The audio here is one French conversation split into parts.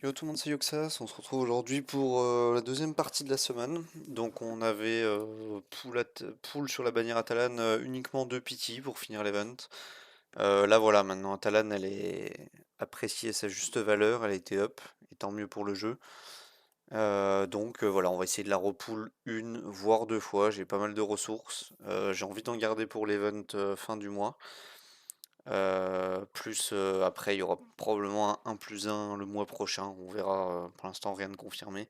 Yo tout le monde, c'est Yoxas, on se retrouve aujourd'hui pour la deuxième partie de la semaine. Donc on avait pool sur la bannière Atalan, uniquement 2 pity pour finir l'event. Là voilà, maintenant Atalan elle est appréciée à sa juste valeur, elle a été up, et tant mieux pour le jeu. Voilà, on va essayer de la repool une voire deux fois, j'ai pas mal de ressources. J'ai envie d'en garder pour l'event fin du mois. Après, il y aura probablement un 1+1 le mois prochain. On verra. Pour l'instant, rien de confirmé.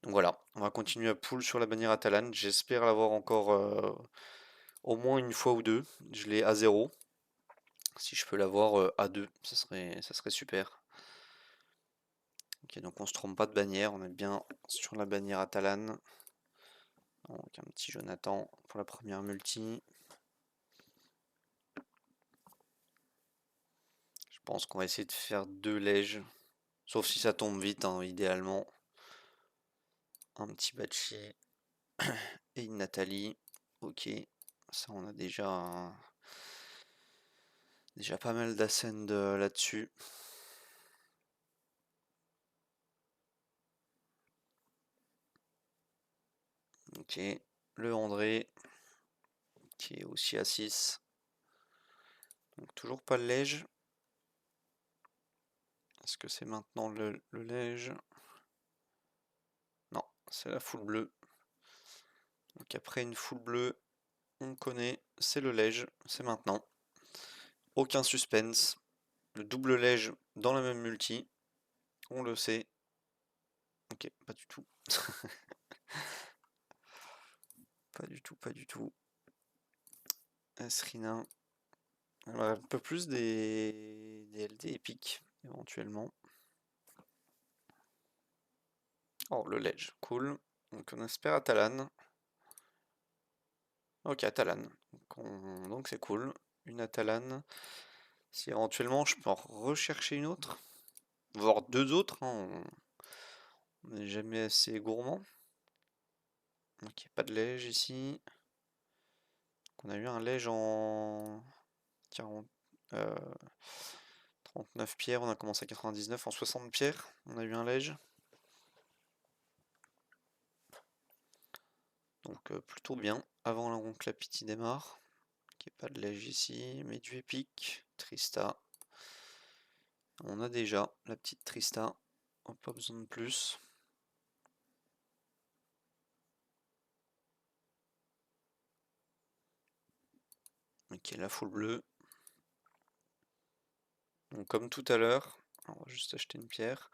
Donc voilà, on va continuer à pull sur la bannière Atalan. J'espère l'avoir encore au moins une fois ou deux. Je l'ai à 0. Si je peux l'avoir à 2, ça serait super. Ok, donc on se trompe pas de bannière. On est bien sur la bannière Atalan. Donc un petit Jonathan pour la première multi. Je pense qu'on va essayer de faire 2 lèges. Sauf si ça tombe vite, hein, idéalement. Un petit Bachi et une Nathalie. Ok, ça on a déjà pas mal d'ascend là-dessus. Ok, le André qui est aussi à 6. Donc toujours pas le Lège. Est-ce que c'est maintenant le Lège? Non, c'est la foule bleue. Donc après une foule bleue, on connaît, c'est le Lège, c'est maintenant. Aucun suspense. Le double Lège dans la même multi. On le sait. Ok, pas du tout. Pas du tout, pas du tout. Asrina. Un peu plus des LD épiques, éventuellement. Oh, le ledge, cool. Donc on espère Atalan. Ok, Atalan. Donc c'est cool. Une Atalan. Si éventuellement je peux en rechercher une autre, voire deux autres, hein, on n'est jamais assez gourmand. Ok, pas de ledge ici. Donc on a eu un ledge en 40, 39 pierres, on a commencé à 99, en 60 pierres, on a eu un ledge. Donc plutôt bien, avant que la pity démarre. Ok, pas de ledge ici, mais du épique. Trista. On a déjà la petite Trista. On n'a pas besoin de plus. Ok, la foule bleue. Donc comme tout à l'heure, on va juste acheter une pierre.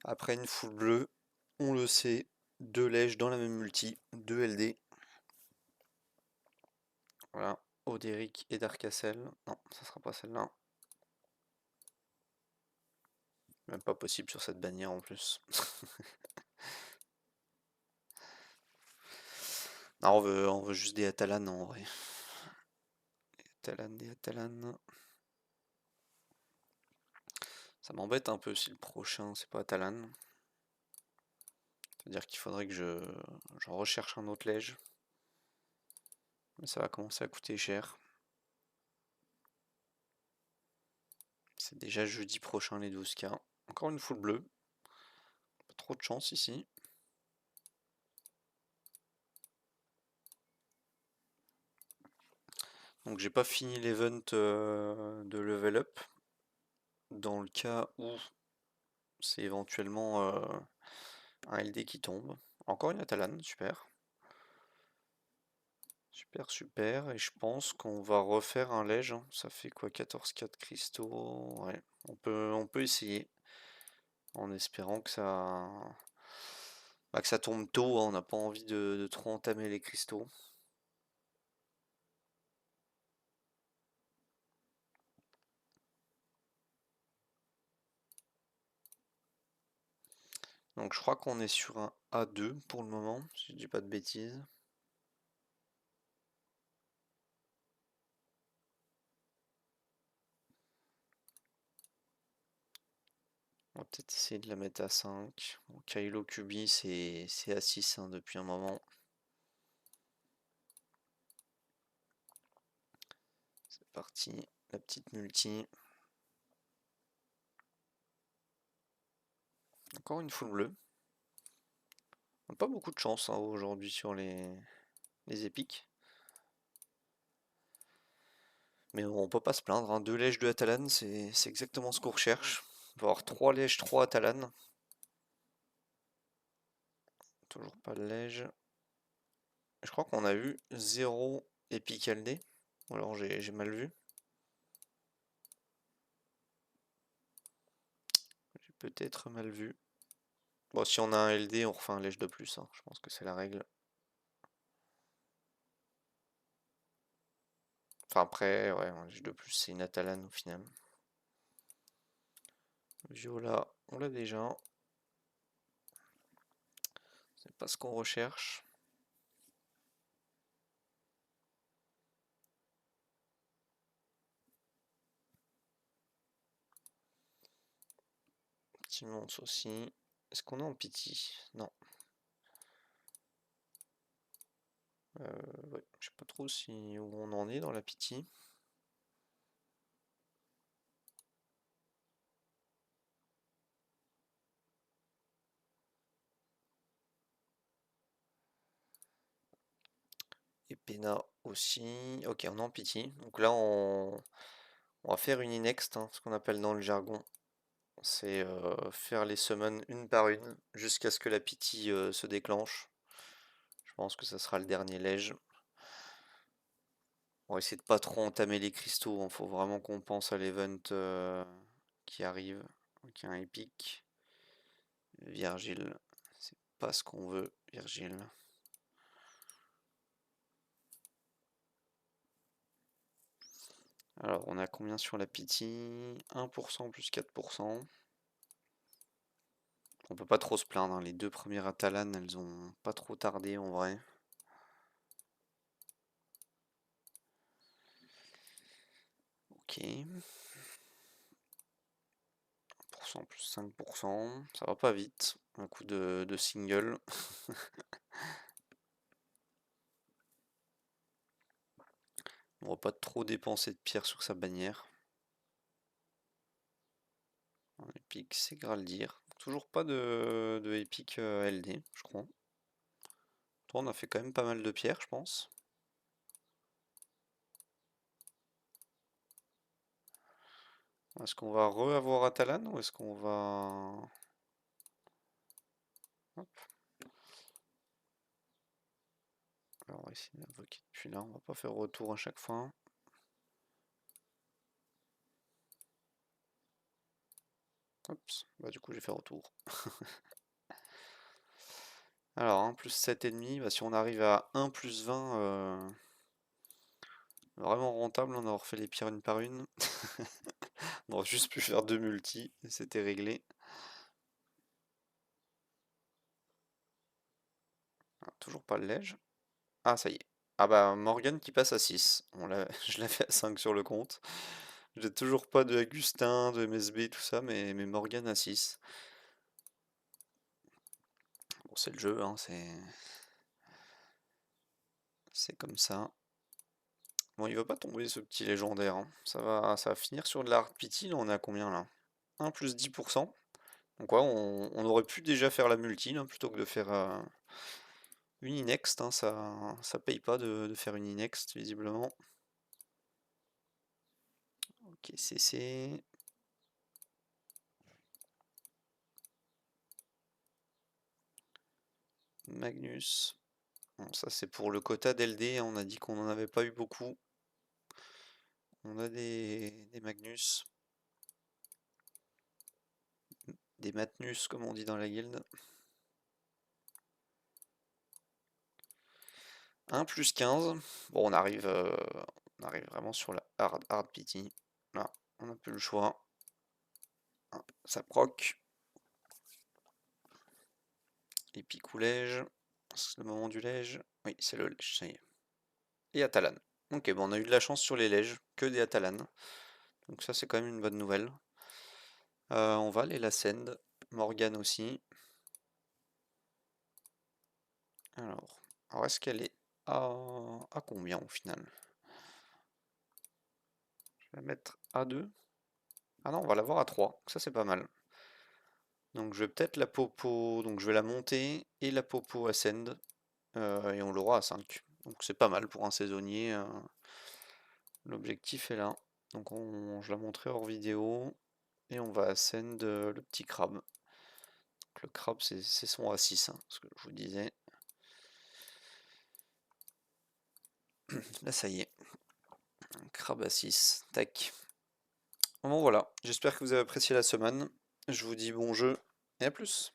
Après une foule bleue, on le sait, deux lèges dans la même multi, deux LD. Voilà, Oderic et Darkacel. Non, ça sera pas celle-là. Même pas possible sur cette bannière en plus. Non, on veut juste des Atalan en vrai. Des Atalan. Ça m'embête un peu si le prochain c'est pas Atalan. C'est-à-dire qu'il faudrait que j'en recherche un autre lège. Mais ça va commencer à coûter cher. C'est déjà jeudi prochain les 12K. Encore une foule bleue. Pas trop de chance ici. Donc j'ai pas fini l'event de level up. Dans le cas où c'est éventuellement un LD qui tombe. Encore une Atalan, super. Super, super. Et je pense qu'on va refaire un lège, hein. Ça fait quoi, 14K de cristaux? Ouais, on peut essayer. En espérant que ça tombe tôt, hein. On n'a pas envie de trop entamer les cristaux. Donc je crois qu'on est sur un A2 pour le moment, si je dis pas de bêtises. On va peut-être essayer de la mettre à 5. Bon, Kylo Kubi, c'est à 6 hein, depuis un moment. C'est parti, la petite multi. Encore une full bleue. On n'a pas beaucoup de chance hein, aujourd'hui sur les épiques. Mais on peut pas se plaindre, hein. 2 lèges de Atalan, c'est exactement ce qu'on recherche. On va avoir 3 lèges, 3 Atalan. Toujours pas de lège. Je crois qu'on a eu 0 épique LD. Ou alors j'ai mal vu. J'ai peut-être mal vu. Bon, si on a un LD, on refait un lège de plus, hein. Je pense que c'est la règle. Enfin après, ouais, un lège de plus, c'est une Atalan au final. Viola, on l'a déjà. C'est pas ce qu'on recherche. Petit monstre aussi. Est-ce qu'on est en pity? Non. Ouais, je sais pas trop si où on en est dans la pity. Et Pena aussi. Ok, on est en pity. Donc là, on va faire une inext, hein, ce qu'on appelle dans le jargon. C'est faire les summons une par une jusqu'à ce que la pity se déclenche. Je pense que ça sera le dernier lège. On va essayer de pas trop entamer les cristaux. Il faut vraiment qu'on pense à l'event qui arrive. Donc un épique. Virgile. C'est pas ce qu'on veut, Virgile. Alors, on a combien sur la pity? 1% plus 4%. On peut pas trop se plaindre, hein. Les 2 premières Atalan, elles ont pas trop tardé en vrai. Ok. 1% plus 5%. Ça va pas vite. Un coup de single. On va pas trop dépenser de pierres sur sa bannière. En épique, c'est Graldir. Toujours pas de épique LD, je crois. Toi, on a fait quand même pas mal de pierres, je pense. Est-ce qu'on va re-avoir Atalan ou est-ce qu'on va... Hop. Alors, on va essayer d'invoquer depuis là. On va pas faire retour à chaque fois. Hop. Bah, du coup, j'ai fait retour. Alors, 1 plus 7,5. Bah, si on arrive à 1 plus 20, vraiment rentable, on aura refait les pierres une par une. On aurait juste pu faire 2 multi, et c'était réglé. Ah, toujours pas le lège. Ah, ça y est. Ah bah, Morgane qui passe à 6. Je l'ai fait à 5 sur le compte. J'ai toujours pas de Agustin, de MSB, tout ça, mais Morgane à 6. Bon, c'est le jeu, hein, c'est comme ça. Bon, il va pas tomber ce petit légendaire, hein. Ça va finir sur de la hard pity. Là, on est à combien là? 1 plus 10%. Donc ouais, on aurait pu déjà faire la multi là, plutôt que de faire une inext, hein. Ça paye pas de faire une inext, visiblement. Ok, CC. Magnus. Bon, ça c'est pour le quota d'LD, on a dit qu'on n'en avait pas eu beaucoup. On a des Magnus. Des Matnus, comme on dit dans la guilde. 1 plus 15. Bon, on arrive vraiment sur la hard pity. Là, on n'a plus le choix. Ça proc. Épique ou lège. C'est le moment du lège. Oui, c'est le lège, ça y est. Et Atalan. Ok, bon, on a eu de la chance sur les lèges, que des Atalan. Donc ça, c'est quand même une bonne nouvelle. On va aller la send. Morgane aussi. Alors est-ce qu'elle est à combien au final? Je vais la mettre à 2. Ah non, on va l'avoir à 3. Ça, c'est pas mal. Donc je vais peut-être la popo, donc je vais la monter et la popo ascend, et on l'aura à 5. Donc c'est pas mal pour un saisonnier, l'objectif est là. Donc je la montrerai hors vidéo, et on va ascend le petit crabe. Donc le crabe c'est son A6, hein, ce que je vous disais. Là ça y est, crabe A6, tac. Bon voilà, j'espère que vous avez apprécié la semaine. Je vous dis bon jeu et à plus.